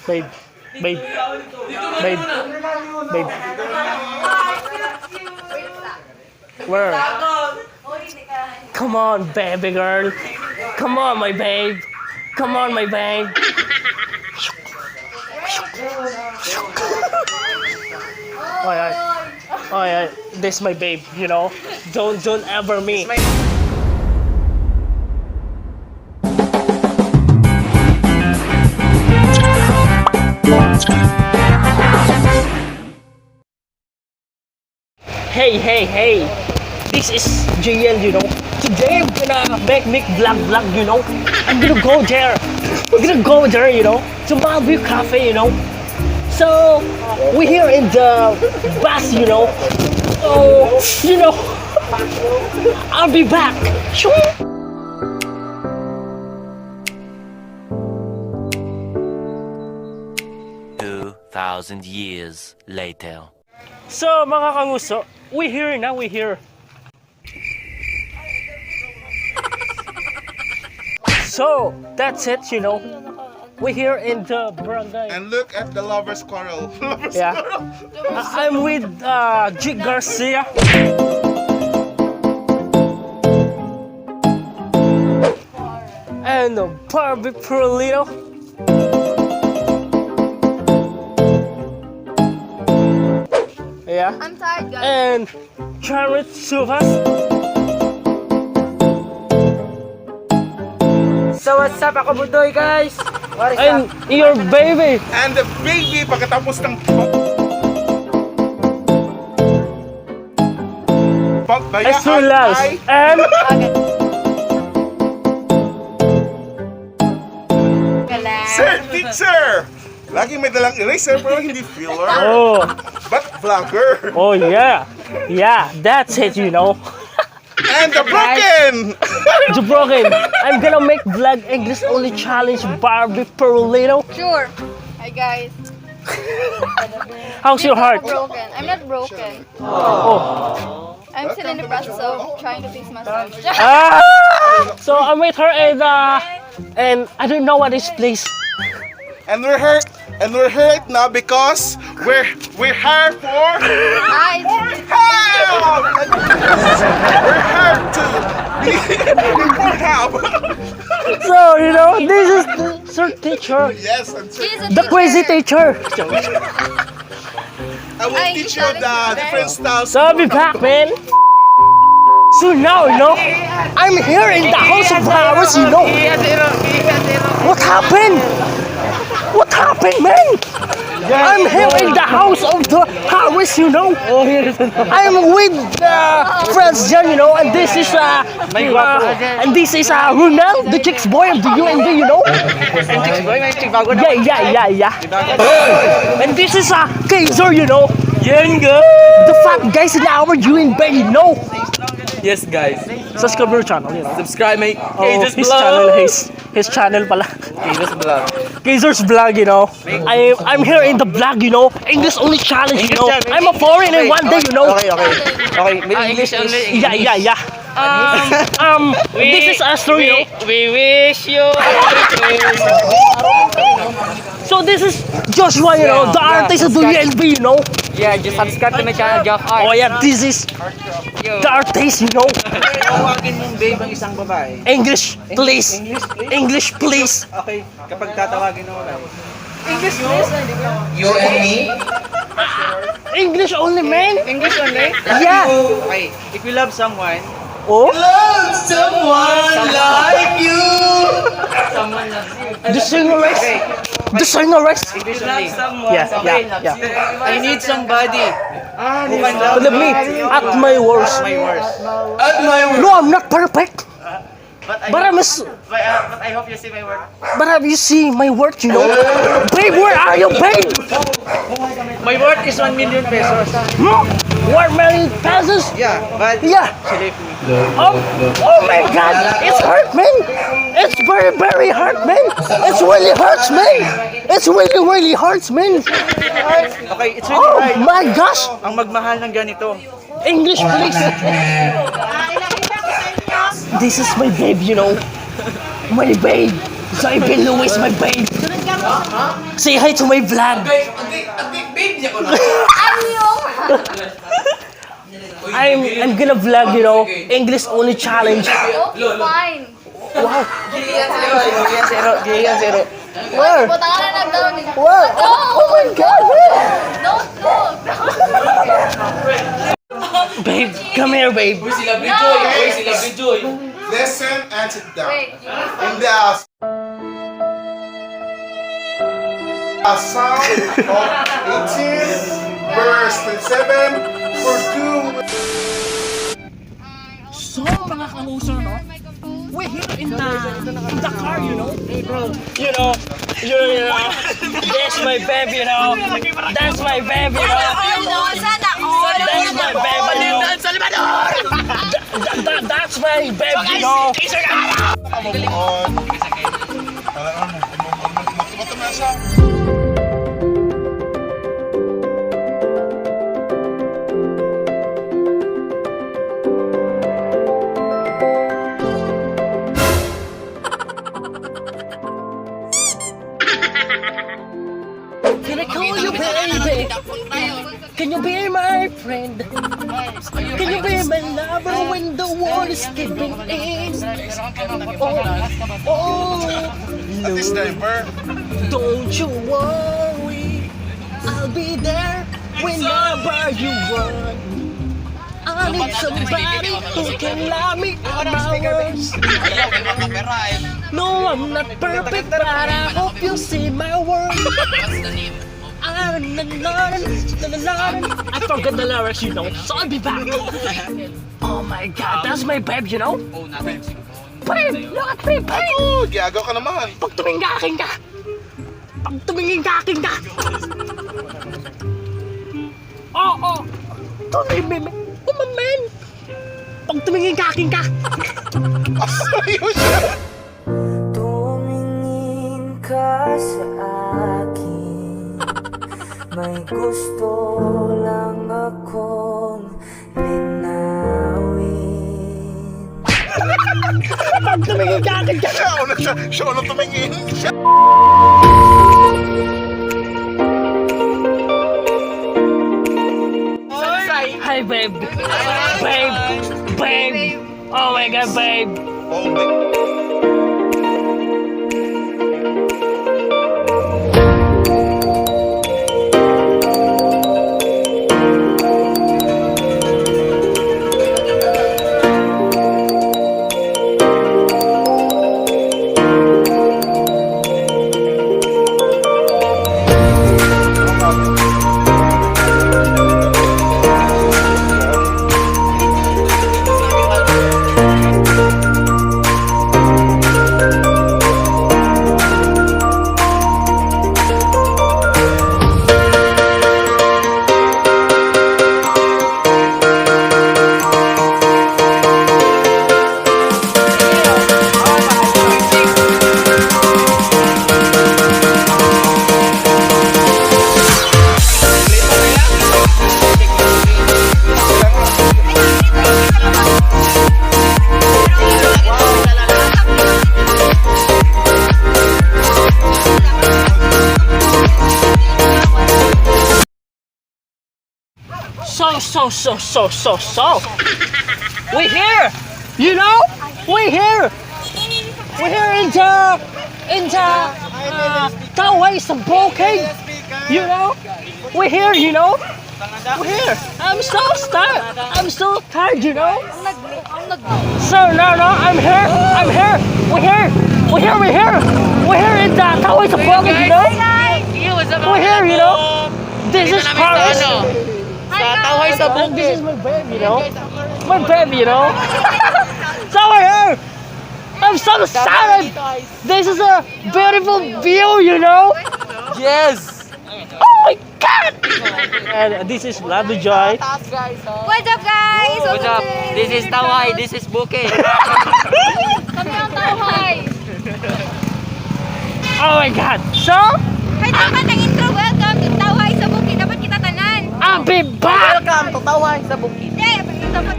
Babe. Babe. Babe. Babe. Where? Come on, baby girl. Come on, my babe. Come on, my babe. Oh yeah. This is my babe, you know. Don't ever me. Hey. This is JL, you know. Today I'm gonna make vlog, you know. I'm gonna go there. We're gonna go there, you know, to Malview Cafe, you know. So we're here in the bus, you know. So, you know, I'll be back. 2,000 years later. So mga kanguso, we're here. So that's it, you know. We're here in the barangay. And look at the lover's quarrel. Yeah. I'm with Jig Garcia. And Barbie Perlito. Yeah. I'm tired, guys. And Jared Suvas. So what's up, ako Budoy, guys? What is And up? your baby. And the baby pagkatapos ng Esulas. And Sir, teacher! Lagi may dalang eraser pero hindi filler. oh, But vlogger. oh yeah. Yeah, that's it, you know. And the broken! Jabroken, I'm gonna make vlog English only challenge Barbie Perlito. Sure. Hi, guys. How's your heart? Broken. I'm not broken. Oh. I'm still in the process of trying to fix myself. Ah! So I'm with her and I don't know what this place. And we're hurt. And we're hurt now because we're here for Hi. help! We're hurt to for help. So, you know, this is the sir teacher. Yes, and sir, She's a The crazy teacher. I will teach you the different styles. So I'll be back, man. So now, you know, I'm here in the house of flowers, you know. What happened? What happened, man? I'm here in the house of the Harris, you know. I'm with friends John, you know, and this is Ronald, the chicks boy of the UND, you know. Yeah. And this is Kaiser, you know. The fat guys in our UND, you know. Yes, guys. Subscribe your channel, you know. Subscribe my Oh, his channel pala. Kaiser's Vlog. Kaiser's vlog, you know. I'm here in the vlog, you know. English only challenge, you know. I'm a foreigner one day, you know. Okay. English only. Yeah. This is Astro, you know. We wish you. So this is Joshua, you know, the artist of the UNB, you know. Yeah, just subscribe to my channel, Joff Art. Oh yeah, this is the artist, you know. Tawagin mong babe ang isang babae. English, please. English, please. Okay, kapag tatawagin mo lang. You and me? English only, man. English only? Yeah. Okay, if you love someone, Oh, Someone like you. the singeress. The singeress. English only. Yeah. I need somebody who can love Believe me, at my worst. my worst. At my work. No, I'm not perfect. But I hope you see my work. But have you seen my work, you know? Babe, where are you, babe? My worth is 1 million pesos. 1 million pesos? Yeah, but Yeah. she left me. Oh my God, it's hurt, man. It's very, very hurt, man. It's really hurts, man. It's really hurts, man. Okay, it's really Oh hard my gosh. ang magmahal ng ganito. English, please. This is my babe, you know. My babe. Zybin Lewis, my babe. Say hi to my vlog. Babe niya ko na. I'm gonna vlog, you know, English only challenge. Oh, fine. Wow. Gilihan zero. Where? Butangan na nagdaw ni. Where? Oh my God. Don't look. Babe, come here, babe. Uy, sila Bijoy. Uy, sila Bijoy. Listen and sit down. Wait, you In the Psalm of 18, verse 27, for two. So, mga kamuso, no? We're here in the car, you know? You know, that's my babe, you know? That's my babe, you know? That's my babe, you know? That's my babe, you know? Move on. Matumasa. Can I call you baby? Can you be my friend? Can you be my lover when the world is giving in? Oh, At this diaper. don't you worry, I'll be there whenever you want. I need somebody who can love me on my words. No, I'm not perfect, but I hope you see my worth. I forgot the lyrics, you know, so I'll be back. Oh my God, that's my babe, you know? Babe, look at me, babe! Oh, gagaw ka naman. Pag tumingin ka! Pag tumingin ka! Oh! Tumingin me! Umamen! Pag tumingin ka! Ayun siya. Tumingin ka sa akin, may gusto lang akong linawin. Pag tumingin ka! Siya una tumingin. Siya. Hi, babe! Babe! Oh my God, babe! Oh my. So. We're here! You know? We're here in the Tawai Saboke. You know? We're here, you know? We're here. I'm so tired, you know? So no, I'm here. We're here in the Tawai Saboke, you know? We're here, you know? This is Paris. Tawai sa And this is my baby, you know? My baby, you know? So we're here! I'm so excited! This is a beautiful view, you know? Yes! Oh my God! And this is Love Joy. What's up, guys? What's up? This is Tawai, this is Bukit. Kami ang Tawai. Oh my God! So, Kahit naman ang intro, welcome to Tawai sa Bukid. Dapat kita tanan. I'll be back! Welcome to Tawai sa Bukit. Hindi, dapat...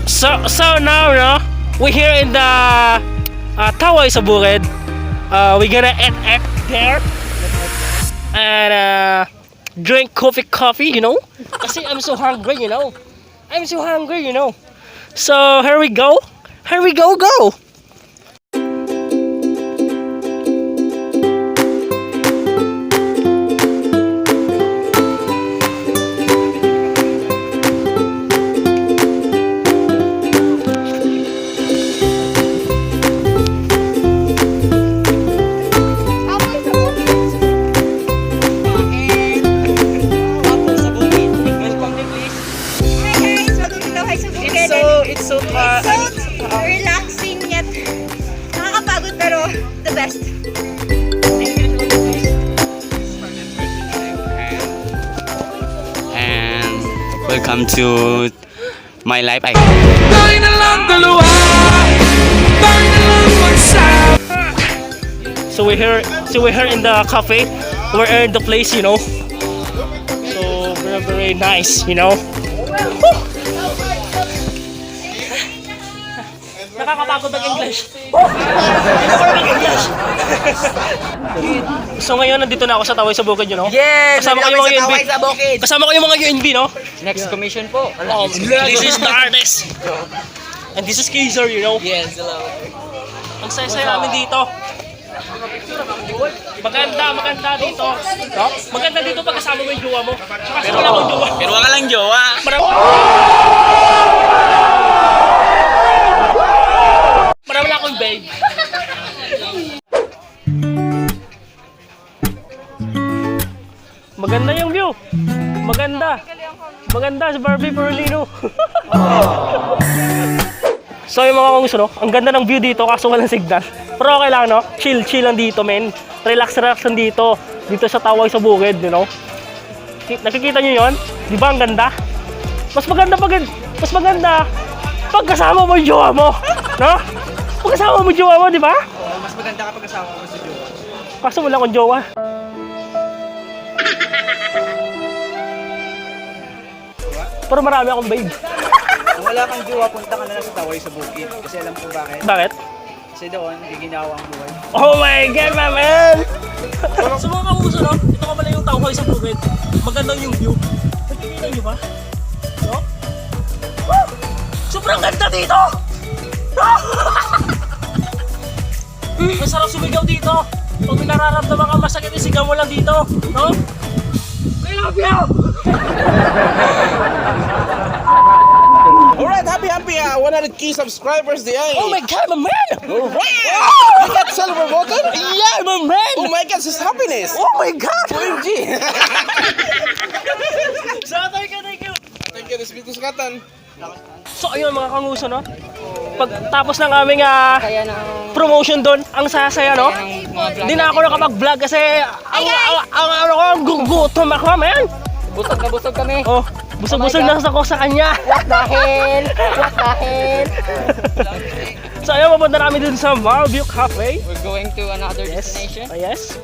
So now, no? we're here in the Taway sa Bukid. We're gonna eat there and drink coffee, you know. Kasi I'm so hungry, you know. I'm so hungry, you know. So here we go. Here we go. It's so relaxing yet nakakapagod pero the best. And welcome to my life. So we're here in the cafe. We're in the place, you know. So very nice, you know. Nakakapagod mag-English. English. So ngayon nandito na ako sa Taway sa Bukid, you know. Yes! Kasama ko yung mga UNB. sa bukid. Kasama ko yung mga UNB, no. Next commission po. This is the artist. And this is Kaiser, you know. Yes, hello. Ang saya-saya namin dito. Maganda dito. No? Maganda dito pag kasama mo yung jowa mo. Kasi wala akong jowa. Pero wala lang jowa. Marami na akong babe. Maganda yung view. Maganda si Barbie Perlino. So yung mga kanguso, no? Ang ganda ng view dito kaso walang signal. Pero okay lang, no? Chill lang dito, men. Relax lang dito. Dito sa Taway sa Bukid, you know? Nakikita nyo yun? Di ba ang ganda? Mas maganda pag kasama mo yung jowa mo. No? Pag kasama mo yung jowa mo, di ba? Mas maganda kapag kasama ko sa jowa. Kaso wala akong jowa. Pero marami akong babe. Kung wala kang jowa, punta ka na lang sa Taway sa Bukid. Kasi alam ko bakit. Bakit? Kasi doon, giginawa ang buhay. Oh my God, my man! So mga kamuso, no? Ito ka pala yung Taway sa Bukid. Maganda yung view. Nakikita nyo ba? No? Woo! Sobrang ganda dito! No? Masarap sumigaw dito. Pag may nararamdaman ka masakit, isigaw mo lang dito. No? I love you! Alright, happy 100k subscribers di ay. Oh my God, my man! Alright! You got silver button? Yeah, my man! Oh my God, this is happiness! Oh my God! OMG! So, thank you! Thank you, this is Katan. So ayun mga kanguso, no? Pagtapos ng aming promotion doon, ang sasaya, no? Hindi na ako nakapag-vlog kasi ang gugutom ako, man. Busog kami. Oh, busog-busog na ako sa kanya. Dahil. So ayun, mapunta namin dun sa Marview Cafe. We're going to another destination. Yes.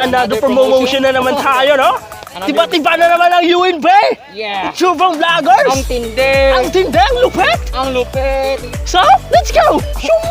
Another promotion na naman tayo, no? Tiba-tiba na naman ang UNB! Yeah. Chubang Vloggers! Ang tindi. Ang tindi, ang lupit! Ang lupit. So, let's go! Shoo!